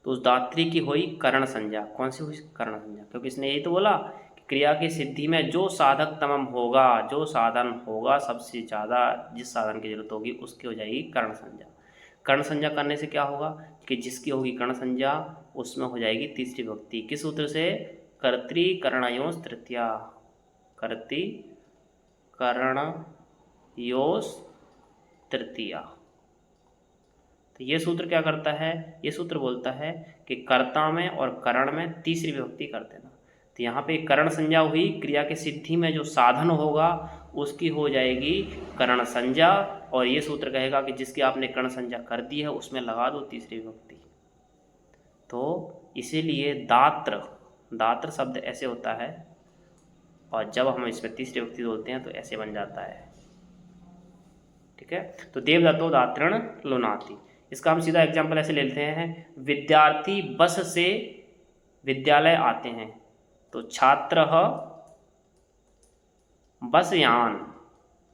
तो उस दात्री की हुई कर्ण संज्ञा। कौन सी हुई कर्ण संज्ञा, क्योंकि इसने यही तो बोला कि क्रिया की सिद्धि में जो साधक तमम होगा, जो साधन होगा सबसे ज़्यादा, जिस साधन की जरूरत होगी उसकी हो जाएगी कर्ण संज्ञा। कर्ण संज्ञा करने से क्या होगा कि जिसकी होगी कर्ण संज्ञा उसमें हो जाएगी तीसरी विभक्ति। किस सूत्र से, कर्तृ कर्णयोस् तृतीया, कर्तृ कर्णयोस् तृतीया। तो ये सूत्र क्या करता है, ये सूत्र बोलता है कि कर्ता में और करण में तीसरी विभक्ति कर देना। तो यहाँ पे करण संज्ञा हुई, क्रिया के सिद्धि में जो साधन होगा उसकी हो जाएगी करण संज्ञा, और ये सूत्र कहेगा कि जिसकी आपने कर्ण संज्ञा कर दी है उसमें लगा दो तीसरी विभक्ति। तो इसीलिए दात्र, दात्र शब्द ऐसे होता है और जब हम इसमें तीसरी विभक्ति बोलते हैं तो ऐसे बन जाता है। ठीक है, तो देवदत्तो दात्रण लुनाति, इसका हम सीधा एग्जाम्पल ऐसे ले लेते हैं। विद्यार्थी बस से विद्यालय आते हैं, तो छात्र बस यान,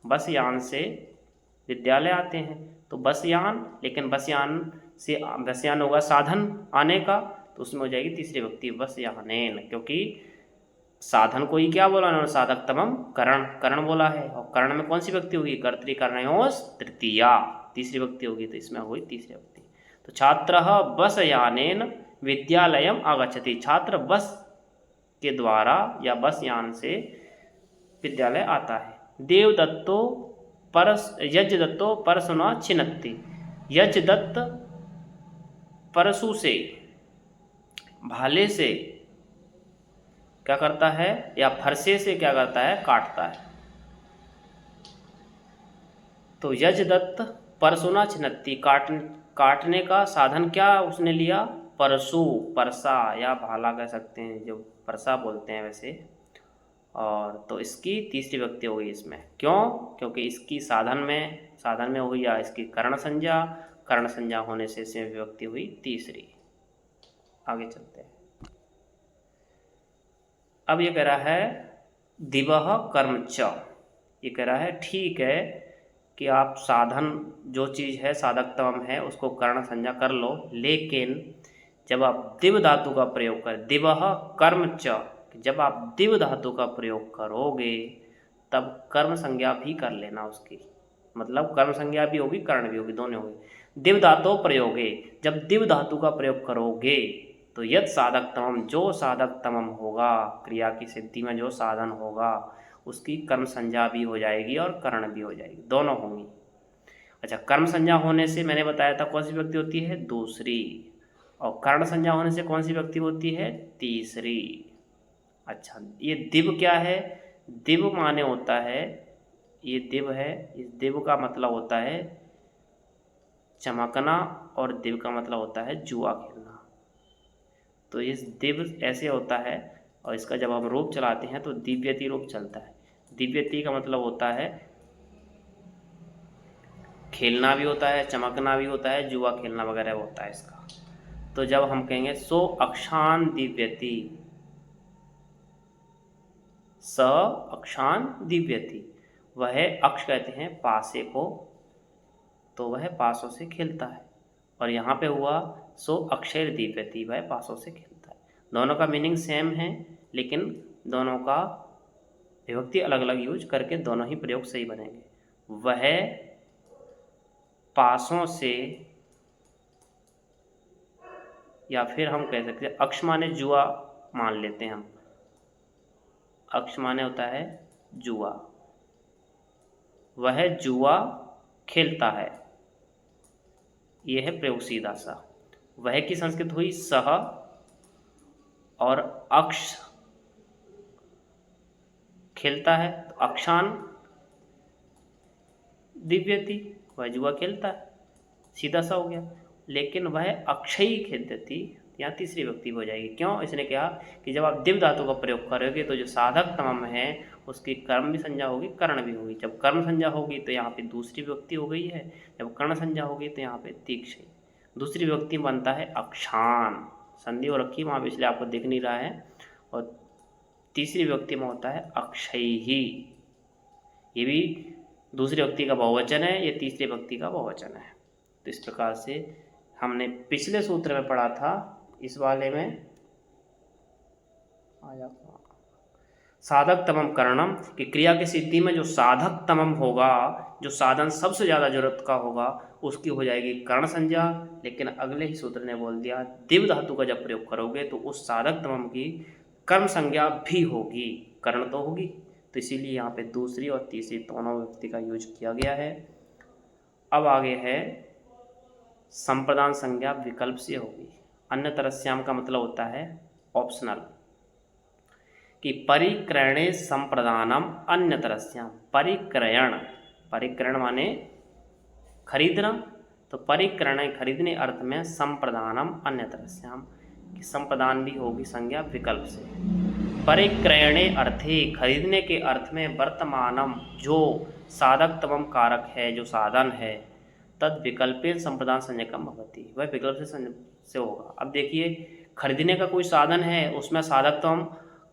बस यान से विद्यालय आते हैं, तो बस यान, लेकिन बस यान से, बस यान होगा साधन आने का, तो उसमें हो जाएगी तीसरी विभक्ति बस यानेन, क्योंकि साधन को ही क्या बोला उन्होंने, साधक तमम करण, करण बोला है, और करण में कौन सी विभक्ति होगी, कर्तृ कर्णयोस् तृतीया, तीसरी विभक्ति होगी, तो इसमें हुई तीसरी विभक्ति। तो छात्र बस यानेन विद्यालयम आगच्छति, छात्र बस के द्वारा या बस यान से विद्यालय आता है। देवदत्तो परस, यजदत्तो परसुना छिनत्ति, यजदत्त परशु से भाले से क्या करता है, या फरसे से क्या करता है, काटता है। तो यजदत्त परसुना छिन्नत्ती, काटने का साधन क्या उसने लिया, परसु, परसा या भाला कह सकते हैं, जो परसा बोलते हैं वैसे। और तो इसकी तीसरी व्यक्ति हो गई इसमें, क्यों, क्योंकि इसकी साधन में हो गई, या इसकी कर्ण संज्ञा होने से इसमें विभक्ति हुई तीसरी। आगे चलते हैं। अब ये कह रहा है दिवह कर्म च, ये कह रहा है ठीक है कि आप साधन जो चीज़ है साधक तम है उसको कर्ण संज्ञा कर लो, लेकिन जब आप दिव धातु का प्रयोग कर, दिवह कर्म च, जब आप दिव धातु का प्रयोग करोगे तब कर्म संज्ञा भी कर लेना उसकी, मतलब कर्म संज्ञा भी होगी कर्ण भी होगी, दोनों होगी। दिव धातु प्रयोगे, जब दिव धातु का प्रयोग करोगे तो यद साधक तमम, जो साधक तमम होगा, क्रिया की सिद्धि में जो साधन होगा उसकी कर्म संज्ञा भी हो जाएगी और कर्ण भी हो जाएगी, दोनों होंगी। अच्छा, कर्म संज्ञा होने से मैंने बताया था कौन सी व्यक्ति होती है, दूसरी, और कर्ण संज्ञा होने से कौन सी व्यक्ति होती है, तीसरी। अच्छा, ये दिव क्या है, दिव माने होता है, ये दिव है, इस दिव का मतलब होता है चमकना, और दिव का मतलब होता है जुआ खेलना। तो इस दिव ऐसे होता है, और इसका जब हम रूप चलाते हैं तो दिव्यति रूप चलता है। दिव्यति का मतलब होता है खेलना भी होता है, चमकना भी होता है, जुआ खेलना वगैरह होता है इसका। तो जब हम कहेंगे सो अक्षान दिव्यति, स अक्षान दिव्यति, वह अक्ष कहते हैं पासे को, तो वह पासों से खेलता है। और यहाँ पे हुआ सो अक्षर दिव्यति, वह पासों से खेलता है। दोनों का मीनिंग सेम है, लेकिन दोनों का विभक्ति अलग अलग यूज करके दोनों ही प्रयोग सही बनेंगे। वह पासों से, या फिर हम कह सकते हैं अक्ष माने जुआ मान लेते हैं हम, अक्ष माने होता है जुआ, वह जुआ खेलता है, यह है प्रयोग सीधा सा। वह की संस्कृत हुई सह, और अक्ष खेलता है तो अक्षान दिव्यति, वह जुआ खेलता है, सीधा सा हो गया। लेकिन वह अक्षयी खेलती, यहाँ तीसरी व्यक्ति हो जाएगी। क्यों, इसने कहा कि जब आप दिव धातु का प्रयोग करोगे तो जो साधक तमम है उसकी कर्म भी संज्ञा होगी, कर्ण भी होगी। जब कर्म संज्ञा होगी तो यहाँ पे दूसरी व्यक्ति हो गई है, जब कर्ण संज्ञा होगी तो यहाँ पे तीक्षी। दूसरी व्यक्ति बनता है अक्षान, संधि हो रखी वहाँ पे इसलिए आपको दिख नहीं रहा है, और तीसरी व्यक्ति में होता है अक्षयी, ये भी दूसरी व्यक्ति का बहुवचन है, ये तीसरी व्यक्ति का बहुवचन है। तो इस प्रकार से हमने पिछले सूत्र में पढ़ा था, इस वाले में आया साधक तमम कर्णम, कि क्रिया की सिद्धि में जो साधक तमम होगा, जो साधन सबसे ज़्यादा जरूरत का होगा, उसकी हो जाएगी कर्ण संज्ञा। लेकिन अगले ही सूत्र ने बोल दिया दिव धातु का जब प्रयोग करोगे तो उस साधक तमम की कर्म संज्ञा भी होगी, कर्ण तो होगी। तो इसीलिए यहाँ पे दूसरी और तीसरी दोनों व्यक्ति का यूज किया गया है। अब आगे है संप्रदान संज्ञा विकल्प से होगी। अन्य तरस्याम का मतलब होता है ऑप्शनल, कि परिक्रयणे संप्रदानम अन्य तरस्याम। परिक्रयण माने खरीदना, तो परिक्रयण खरीदने अर्थ में संप्रदानम अन्य तरस्याम, कि संप्रदान भी होगी संज्ञा विकल्प से। परिक्रयणे अर्थे, खरीदने के अर्थ में वर्तमानम, जो साधक तमम कारक है, जो साधन है, तद विकल्पेन संप्रदान संज्ञकम भवति, वह विकल्प से होगा। अब देखिए, खरीदने का कोई साधन है, उसमें साधक तमम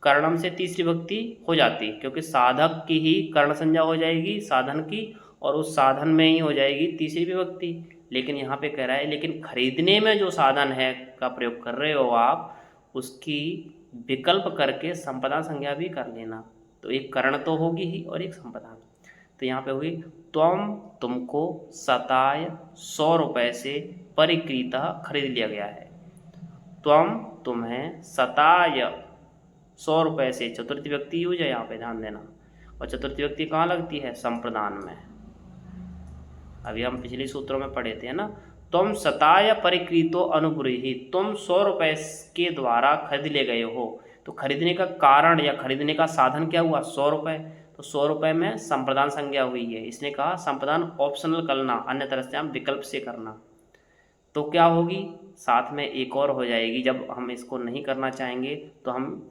कर्णम से तीसरी व्यक्ति हो जाती, क्योंकि साधक की ही कर्ण संज्ञा हो जाएगी साधन की, और उस साधन में ही हो जाएगी तीसरी विभक्ति। लेकिन यहाँ पे कह रहा है लेकिन खरीदने में जो साधन है का प्रयोग कर रहे हो आप, उसकी विकल्प करके संप्रदान संज्ञा भी कर लेना। तो एक कर्ण तो होगी ही और एक संप्रदान। तो यहाँ पे हुई तुमको सताय 100 रुपये से परिक्रीता खरीद लिया गया है। तुम्हें सताय 100 रुपये से, चतुर्थी व्यक्ति यूज है यहाँ पे, ध्यान देना। और चतुर्थी व्यक्ति कहाँ लगती है, संप्रदान में। अभी हम पिछले सूत्रों में पढ़े थे ना, तुम शताय परिकृतो अनुब्रूहि, तुम 100 रुपये के द्वारा खरीद ले गए हो। तो खरीदने का कारण या खरीदने का साधन क्या हुआ? 100 रुपये। तो 100 रुपये में संप्रदान संज्ञा हुई है। इसने कहा संप्रदान ऑप्शनल करना, अन्य तरह से हम विकल्प से करना। तो क्या होगी? साथ में एक और हो जाएगी। जब हम इसको नहीं करना चाहेंगे तो हम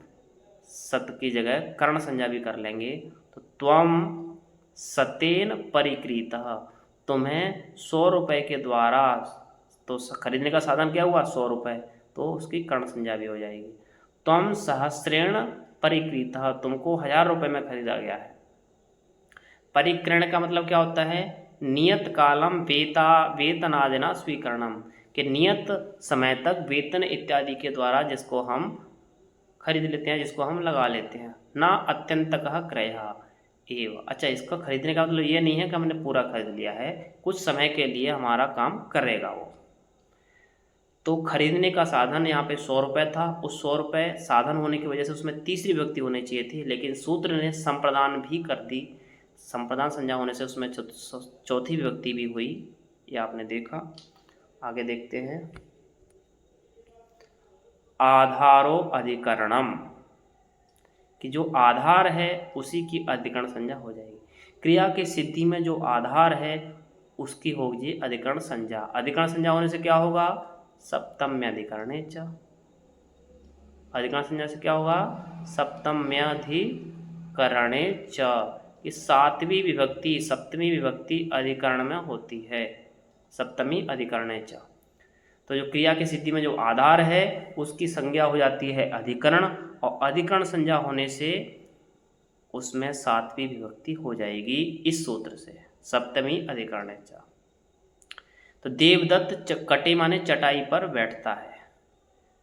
सत की जगह कर्ण संज्ञा भी कर लेंगे। तो त्वम सतेन परिकृतः, तुम्हें 100 रुपये के द्वारा, तो खरीदने का साधन क्या हुआ? 100 रुपये, तो उसकी कर्ण संज्ञा भी हो जाएगी। त्वम सहस्रेण परिकृतः, तुमको 1000 रुपये में खरीदा गया है। परिक्रयण का मतलब क्या होता है? नियत कालम वेतनादिना स्वीकरणम, कि नियत समय तक वेतन इत्यादि के द्वारा जिसको हम खरीद लेते हैं, जिसको हम लगा लेते हैं। ना अत्यंतकः क्रयः एव, अच्छा इसका खरीदने का मतलब ये नहीं है कि हमने पूरा खरीद लिया है, कुछ समय के लिए हमारा काम करेगा वो। तो खरीदने का साधन यहाँ पे 100 रुपये था। उस 100 रुपये साधन होने की वजह से उसमें तीसरी व्यक्ति होनी चाहिए थी, लेकिन सूत्र ने संप्रदान भी कर दी। संप्रदान संज्ञा होने से उसमें चौथी विभक्ति भी हुई, ये आपने देखा। आगे देखते हैं। आधारो अधिकरणम, कि जो आधार है उसी की अधिकरण संज्ञा हो जाएगी। क्रिया की सिद्धि में जो आधार है उसकी होगी अधिकरण संज्ञा। अधिकरण संज्ञा होने से क्या होगा? सप्तम्यधिकरणे च। अधिकरण संज्ञा से क्या होगा? सप्तम्यधिकरणे च। इस सातवीं विभक्ति, सप्तमी विभक्ति अधिकरण में होती है, सप्तमी अधिकरणे च। तो जो क्रिया की सिद्धि में जो आधार है उसकी संज्ञा हो जाती है अधिकरण, और अधिकरण संज्ञा होने से उसमें सातवीं विभक्ति हो जाएगी इस सूत्र से, सप्तमी अधिकरणे च। तो देवदत्त कटे माने चटाई पर बैठता है।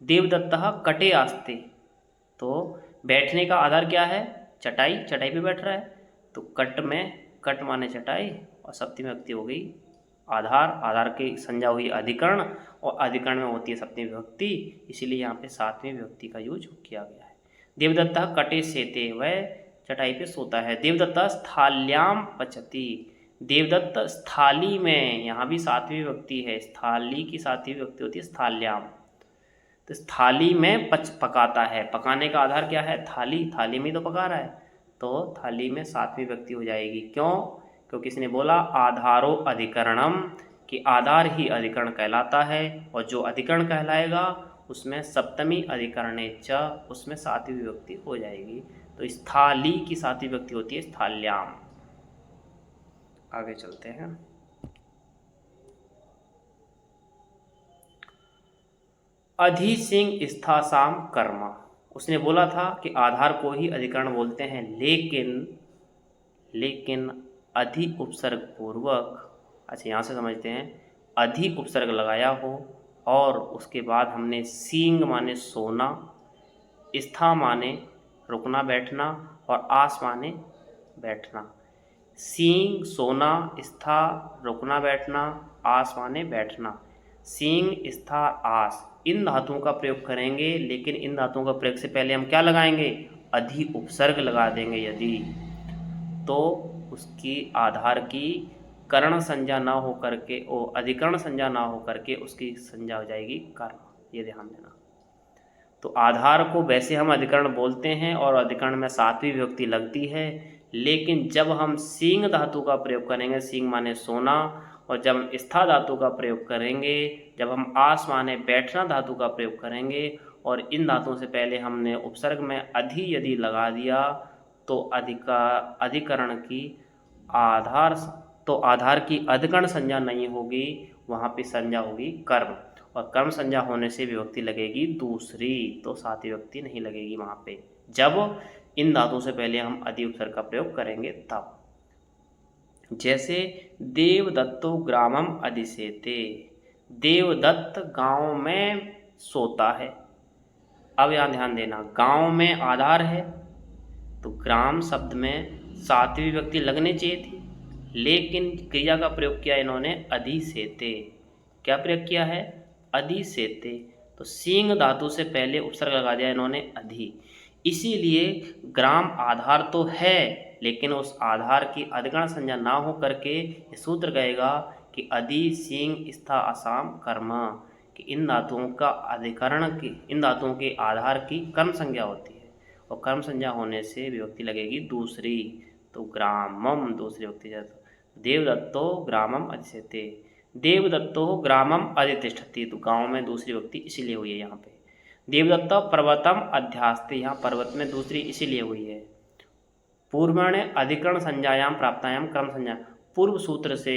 देवदत्तः कटे आस्ते, तो बैठने का आधार क्या है? चटाई, चटाई पे बैठ रहा है। तो कट में कट माने चटाई, और सप्तमी विभक्ति हो गई आधार, आधार की संज्ञा हुई अधिकरण, और अधिकरण में होती है सप्तमी विभक्ति, इसीलिए यहाँ पे सातवीं विभक्ति का यूज किया गया है। देवदत्तः कटे सेते, वह चटाई पे सोता है। देवदत्तः स्थाल्याम पचती, देवदत्त स्थाली में, यहाँ भी सातवीं विभक्ति है। स्थाली की सातवीं विभक्ति होती है स्थाल्याम। तो थाली में पकाता है। पकाने का आधार क्या है? थाली, थाली में तो पका रहा है, तो थाली में सातवीं विभक्ति हो जाएगी। क्यों? क्योंकि इसने बोला आधारो अधिकरणम, कि आधार ही अधिकरण कहलाता है, और जो अधिकरण कहलाएगा उसमें सप्तमी अधिकरणे च, उसमें सातवीं विभक्ति हो जाएगी। तो स्थाली की सातवीं विभक्ति होती है स्थाल्याम। आगे चलते हैं। अधिसिंह स्थासाम कर्म, उसने बोला था कि आधार को ही अधिकरण बोलते हैं, लेकिन अधि उपसर्ग पूर्वक, अच्छा यहाँ से समझते हैं, अधि उपसर्ग लगाया हो और उसके बाद हमने सींग माने सोना, स्था माने रुकना बैठना, और आस माने बैठना। सींग सोना, स्था रुकना बैठना, आस माने बैठना। सींग स्था आस, इन धातुओं का प्रयोग करेंगे, लेकिन इन धातुओं का प्रयोग से पहले हम क्या लगाएंगे? अधि उपसर्ग लगा देंगे। यदि तो उसकी आधार की कर्ण संज्ञा ना हो करके, ओ अधिकरण संज्ञा ना हो करके उसकी संज्ञा हो जाएगी कर्म, ये ध्यान देना। तो आधार को वैसे हम अधिकरण बोलते हैं और अधिकरण में सातवीं विभक्ति लगती है, लेकिन जब हम सींग धातु का प्रयोग करेंगे, सींग माने सोना, और जब हम स्था धातु का प्रयोग करेंगे, जब हम आस माने बैठना धातु का प्रयोग करेंगे, और इन धातुओं से पहले हमने उपसर्ग में अधि यदि लगा दिया, तो अधिकरण की आधार, तो आधार की अधिकरण संज्ञा नहीं होगी, वहाँ पे संज्ञा होगी कर्म, और कर्म संज्ञा होने से विभक्ति लगेगी दूसरी, तो सातवीं विभक्ति नहीं लगेगी वहाँ पे, जब इन धातुओं से पहले हम अधि उपसर्ग का प्रयोग करेंगे तब। जैसे देवदत्तो ग्रामम अधिसेते, देवदत्त गांव में सोता है। अब यहाँ ध्यान देना, गांव में आधार है, तो ग्राम शब्द में सातवीं विभक्ति लगनी चाहिए थी, लेकिन क्रिया का प्रयोग किया इन्होंने अधिसेते। क्या प्रयोग किया है? अधिसेते। तो सींग धातु से पहले उपसर्ग लगा दिया इन्होंने अधि, इसीलिए ग्राम आधार तो है, लेकिन उस आधार की अधिकरण संज्ञा ना हो करके ये सूत्र कहेगा कि अदि सिंह स्था असाम कर्म, कि इन धातुओं का अधिकरण की, इन धातुओं के आधार की कर्म संज्ञा होती है, और कर्म संज्ञा होने से विभक्ति लगेगी दूसरी। तो ग्रामम दूसरी विभक्ति जाता। देवदत्तो ग्रामम अधिशते, देवदत्तो ग्रामम अधितिष्ठति, तो गांव में दूसरी विभक्ति इसीलिए हुई है यहाँ पे। देवदत्त पर्वतम अध्यास्ते, यहाँ पर्वत में दूसरी इसीलिए हुई है। पूर्वणे अधिकरण संज्ञायाम प्राप्तायाम कर्म संज्ञा, पूर्व सूत्र से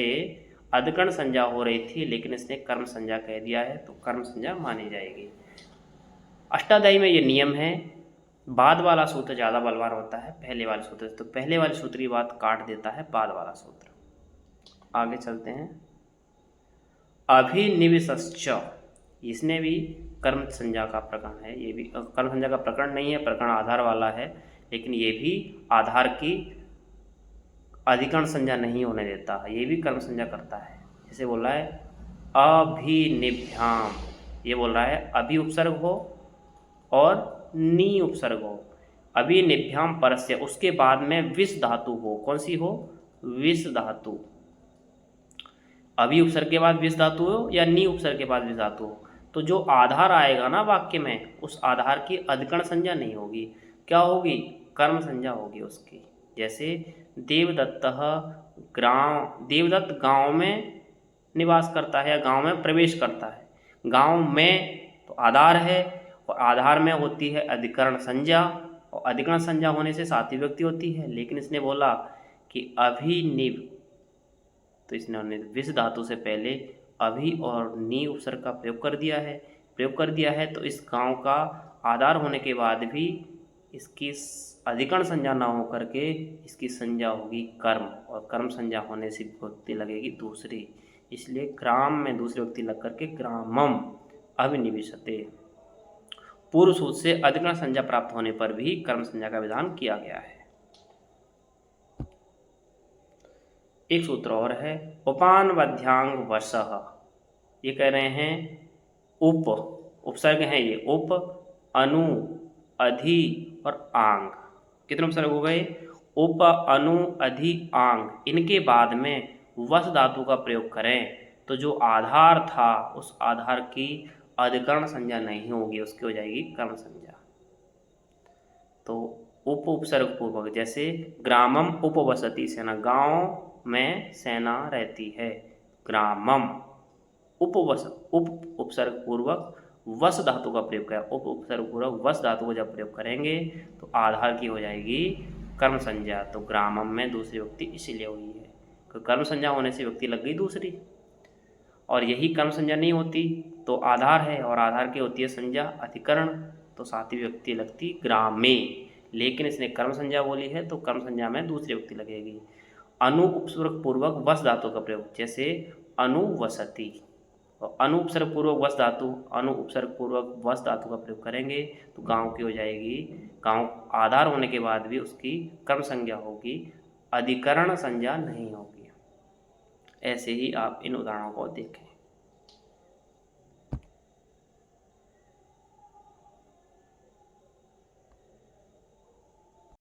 अधिकरण संज्ञा हो रही थी लेकिन इसने कर्म संज्ञा कह दिया है तो कर्म संज्ञा मानी जाएगी। अष्टाध्यायी में ये नियम है, बाद वाला सूत्र ज़्यादा बलवान होता है पहले वाले सूत्र से, तो पहले वाले सूत्र की बात काट देता है बाद वाला सूत्र। आगे चलते हैं। अभिनिवेश्च, इसने भी कर्म संज्ञा का प्रकरण है, ये भी कर्म संज्ञा का प्रकरण नहीं है, प्रकरण आधार वाला है, लेकिन ये भी आधार की अधिकरण संज्ञा नहीं होने देता है, ये भी कर्म संज्ञा करता है। जैसे बोल रहा है अभिनिभ्याम, ये बोल रहा है अभि उपसर्ग हो और नी उपसर्ग हो। अभिनिभ्याम परस्य, उसके बाद में विष धातु हो, कौन सी हो? विष धातु। अभि उपसर्ग के बाद विष धातु हो या नी उपसर्ग के बाद विष धातु हो, तो जो आधार आएगा ना वाक्य में, उस आधार की अधिकरण संज्ञा नहीं होगी, क्या होगी? कर्म संज्ञा होगी उसकी। जैसे देवदत्त देवदत्त गांव में निवास करता है या गांव में प्रवेश करता है। गांव में तो आधार है और आधार में होती है अधिकरण संज्ञा, और अधिकरण संज्ञा होने से सातवीं विभक्ति होती है, लेकिन इसने बोला कि अभिनिव, तो इसने विष धातु से पहले अभि और नी उपसर्ग का प्रयोग कर दिया है, तो इस गांव का आधार होने के बाद भी इसकी अधिकरण संज्ञा ना हो करके इसकी संज्ञा होगी कर्म, और कर्म संज्ञा होने से विभक्ति लगेगी दूसरी, इसलिए ग्राम में दूसरी विभक्ति लग करके ग्रामम अभिनिवेशते। पूर्व सूत्र से अधिकरण संज्ञा प्राप्त होने पर भी कर्म संज्ञा का विधान किया गया है। एक सूत्र और है उपानवध्यांग वशः, ये कह रहे हैं उपसर्ग हैं ये, उप अनु अधि और आंग, कितने उपसर्ग हो गए? उप अनु अधि आंग, इनके बाद में वश धातु का प्रयोग करें तो जो आधार था उस आधार की अधिकरण संज्ञा नहीं होगी, उसकी हो जाएगी कर्म संज्ञा। तो उप उपसर्ग पूर्वक, जैसे ग्रामम उपवसति सेना, गांव में सेना रहती है, ग्रामम। उप उपसर्ग पूर्वक वस धातु का प्रयोग किया, उप उपसर्ग पूर्वक वस धातु को जब प्रयोग करेंगे तो आधार की हो जाएगी कर्म संज्ञा। तो ग्रामम में दूसरी विभक्ति इसीलिए हुई है क्योंकि कर्म संज्ञा होने से विभक्ति लग गई दूसरी, और यही कर्म संज्ञा नहीं होती तो आधार है, और आधार की होती है संज्ञा अधिकरण, तो सातवीं विभक्ति लगती ग्रामे, लेकिन इसने कर्म संज्ञा बोली है तो कर्म संज्ञा में दूसरी विभक्ति लगेगी। अनु उपसर्ग पूर्वक वस धातु का प्रयोग, जैसे अनुवसति, और अनु उपसर्ग पूर्वक वस धातु, अनु उपसर्ग पूर्वक वस धातु का प्रयोग करेंगे तो गांव की हो जाएगी, गांव आधार होने के बाद भी उसकी कर्म संज्ञा होगी, अधिकरण संज्ञा नहीं होगी। ऐसे ही आप इन उदाहरणों को देखें।